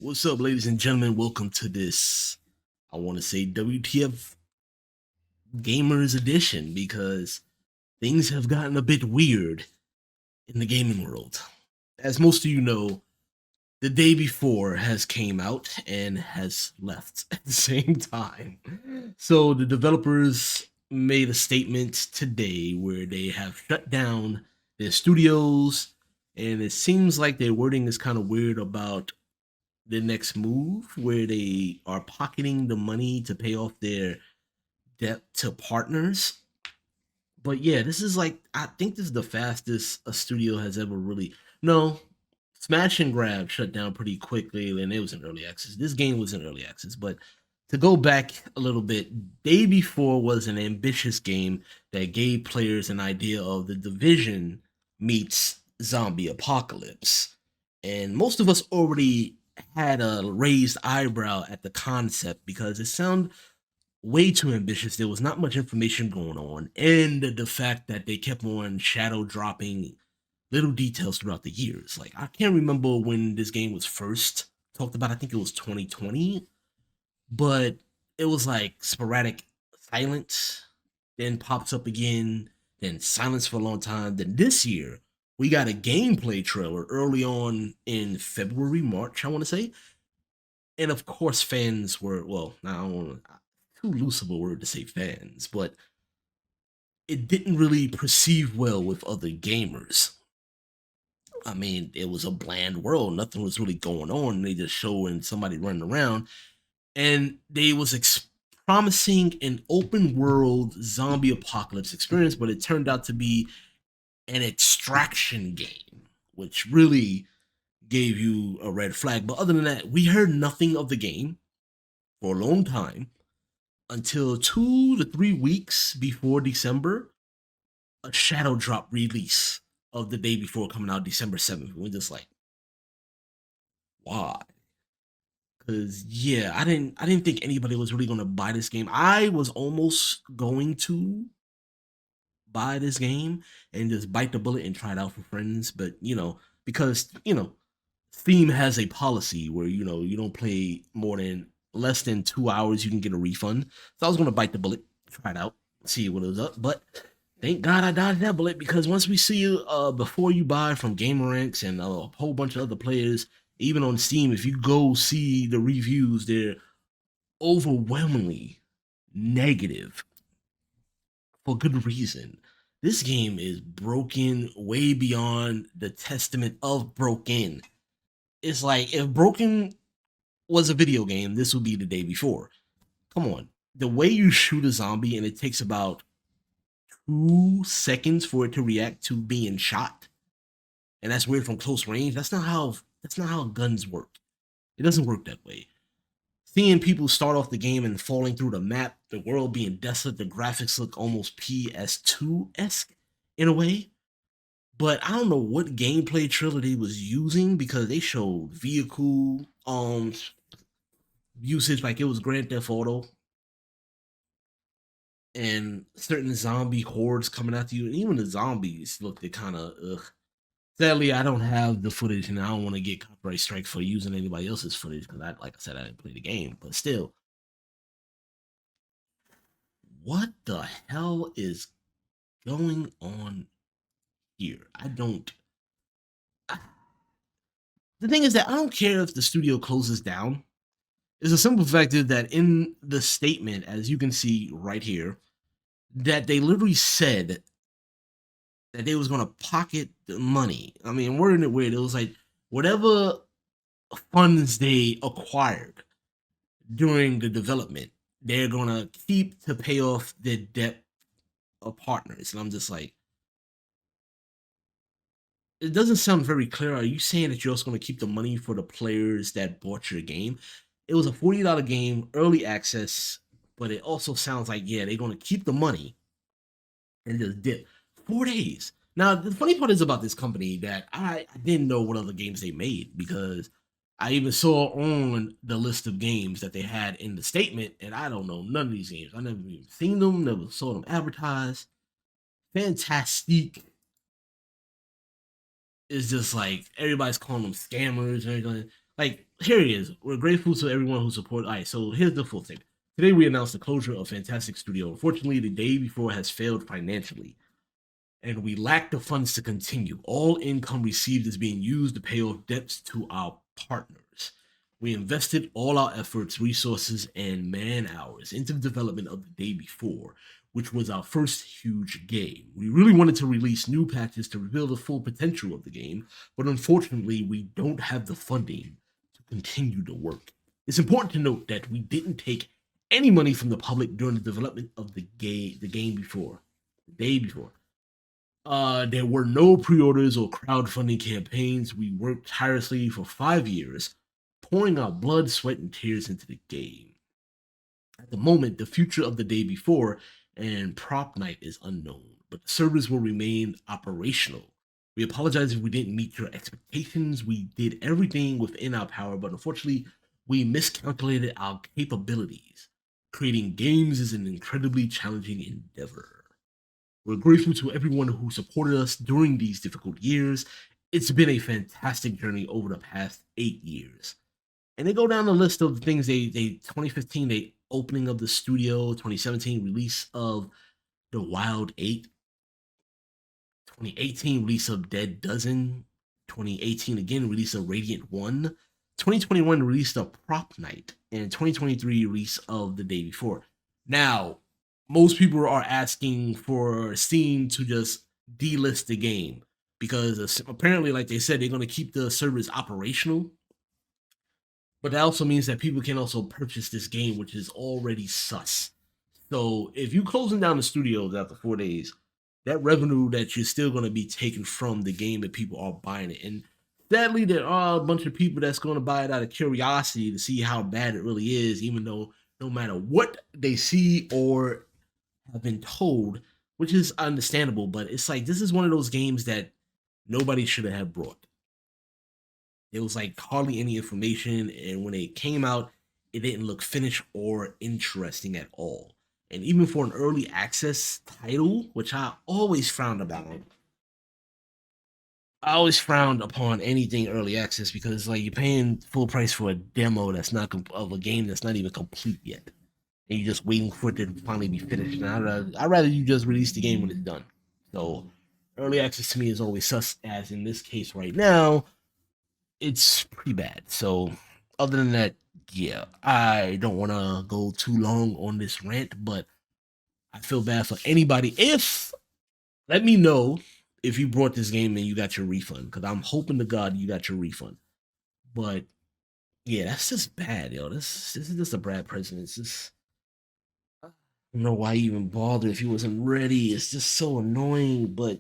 What's up, ladies and gentlemen? Welcome to this, I want to say, WTF Gamers Edition because things have gotten a bit weird in the gaming world. As most of you know, the day before has came out and has left at the same time. So the developers made a statement today where they have shut down their studios, and it seems like their wording is kind of weird about the next move where they are pocketing the money to pay off their debt to partners. But yeah, this is like, I think this is the fastest a studio has ever really. No, Smash and Grab shut down pretty quickly and it was in early access. This game was in early access, but to go back a little bit, Day Before was an ambitious game that gave players an idea of the Division meets zombie apocalypse. And most of us already had a raised eyebrow at the concept because it sounded way too ambitious. There was not much information going on, and the fact that they kept on shadow dropping little details throughout the years. Like, I can't remember when this game was first talked about. I think it was 2020, but it was like sporadic silence, then pops up again, then silence for a long time. Then this year, we got a gameplay trailer early on in February, March, I want to say. And of course, fans were, well, now I don't want too loose of a word to say fans, but it didn't really perceive well with other gamers. I mean, it was a bland world. Nothing was really going on. They just showing somebody running around, and they was promising an open world zombie apocalypse experience, but it turned out to be an extraction game, which really gave you a red flag. But other than that, we heard nothing of the game for a long time until 2 to 3 weeks before December, a Shadow Drop release of the day before coming out, December 7th. We're just like, why? Because yeah, I didn't think anybody was really gonna buy this game. I was almost going to buy this game and just bite the bullet and try it out for friends, but because Steam has a policy where you don't play more than less than 2 hours, you can get a refund. So I was gonna bite the bullet, try it out, see what it was up. But thank God I dodged that bullet because once we see you before you buy from GamerRanks and a whole bunch of other players, even on Steam, if you go see the reviews, they're overwhelmingly negative for good reason. This game is broken way beyond the testament of broken. It's like if broken was a video game, this would be the day before. Come on. The way you shoot a zombie and it takes about 2 seconds for it to react to being shot, and that's weird from close range. That's not how guns work. It doesn't work that way. Seeing people start off the game and falling through the map, the world being desolate, the graphics look almost PS2 esque in a way. But I don't know what gameplay trailer they was using because they showed vehicle usage like it was Grand Theft Auto and certain zombie hordes coming after you, and even the zombies looked it kind of ugh. Sadly, I don't have the footage, and I don't want to get copyright strike for using anybody else's footage because, like I said, I didn't play the game. But still, what the hell is going on here? I don't. The thing is that I don't care if the studio closes down. It's a simple fact is that in the statement, as you can see right here, that they literally said that they was gonna pocket the money. I mean, wording it weird. It was like whatever funds they acquired during the development, they're gonna keep to pay off their debt of partners. And I'm just like, it doesn't sound very clear. Are you saying that you're also gonna keep the money for the players that bought your game? It was a $40 game, early access, but it also sounds like yeah, they're gonna keep the money and just dip 4 days. Now, the funny part is about this company that I didn't know what other games they made because I even saw on the list of games that they had in the statement, and I don't know none of these games. I never even seen them, never saw them advertised. Fantastic is just like everybody's calling them scammers and everything. Like here it is. We're grateful to everyone who supported. All right, so here's the full thing. Today we announced the closure of Fantastic Studio. Unfortunately, the day before has failed financially, and we lack the funds to continue. All income received is being used to pay off debts to our partners. We invested all our efforts, resources, and man hours into the development of the day before, which was our first huge game. We really wanted to release new patches to reveal the full potential of the game, but unfortunately, we don't have the funding to continue the work. It's important to note that we didn't take any money from the public during the development of the game before, the day before. There were no pre-orders or crowdfunding campaigns. We worked tirelessly for 5 years, pouring our blood, sweat, and tears into the game. At the moment, the future of the day before and prop night is unknown, but the servers will remain operational. We apologize if we didn't meet your expectations. We did everything within our power, but unfortunately, we miscalculated our capabilities. Creating games is an incredibly challenging endeavor. We're grateful to everyone who supported us during these difficult years. It's been a fantastic journey over the past 8 years. And they go down the list of things they 2015, the opening of the studio, 2017 release of The Wild 8, 2018 release of Dead Dozen, 2018 again release of Radiant 1, 2021 release of Prop Night, and 2023 release of The Day Before. Now, most people are asking for Steam to just delist the game because apparently, like they said, they're going to keep the servers operational. But that also means that people can also purchase this game, which is already sus. So if you closing down the studios after 4 days, that revenue that you're still going to be taken from the game that people are buying it. And sadly, there are a bunch of people that's going to buy it out of curiosity to see how bad it really is, even though no matter what they see or have been told, which is understandable, but it's like this is one of those games that nobody should have brought. There was like hardly any information, and when it came out, it didn't look finished or interesting at all. And even for an early access title, which I always frowned about, I always frowned upon anything early access because like you're paying full price for a demo that's not of a game that's not even complete yet, and you're just waiting for it to finally be finished. And I'd rather you just release the game when it's done. So early access to me is always sus. As in this case right now, it's pretty bad. So other than that, yeah, I don't want to go too long on this rant, but I feel bad for anybody. If let me know if you brought this game and you got your refund, because I'm hoping to God you got your refund. But yeah, that's just bad, yo. This is just a bad president. It's just I don't know why you even bother if he wasn't ready. It's just so annoying. But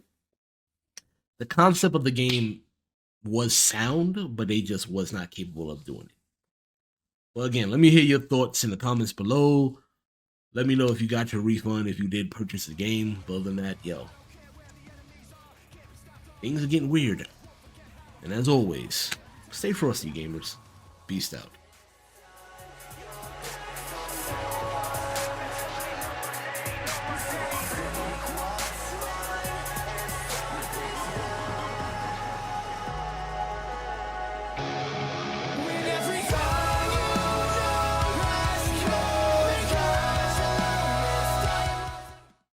the concept of the game was sound, but they just was not capable of doing it. Well, again, let me hear your thoughts in the comments below. Let me know if you got your refund, if you did purchase the game. But other than that, yo, things are getting weird. And as always, stay frosty, gamers. Beast out.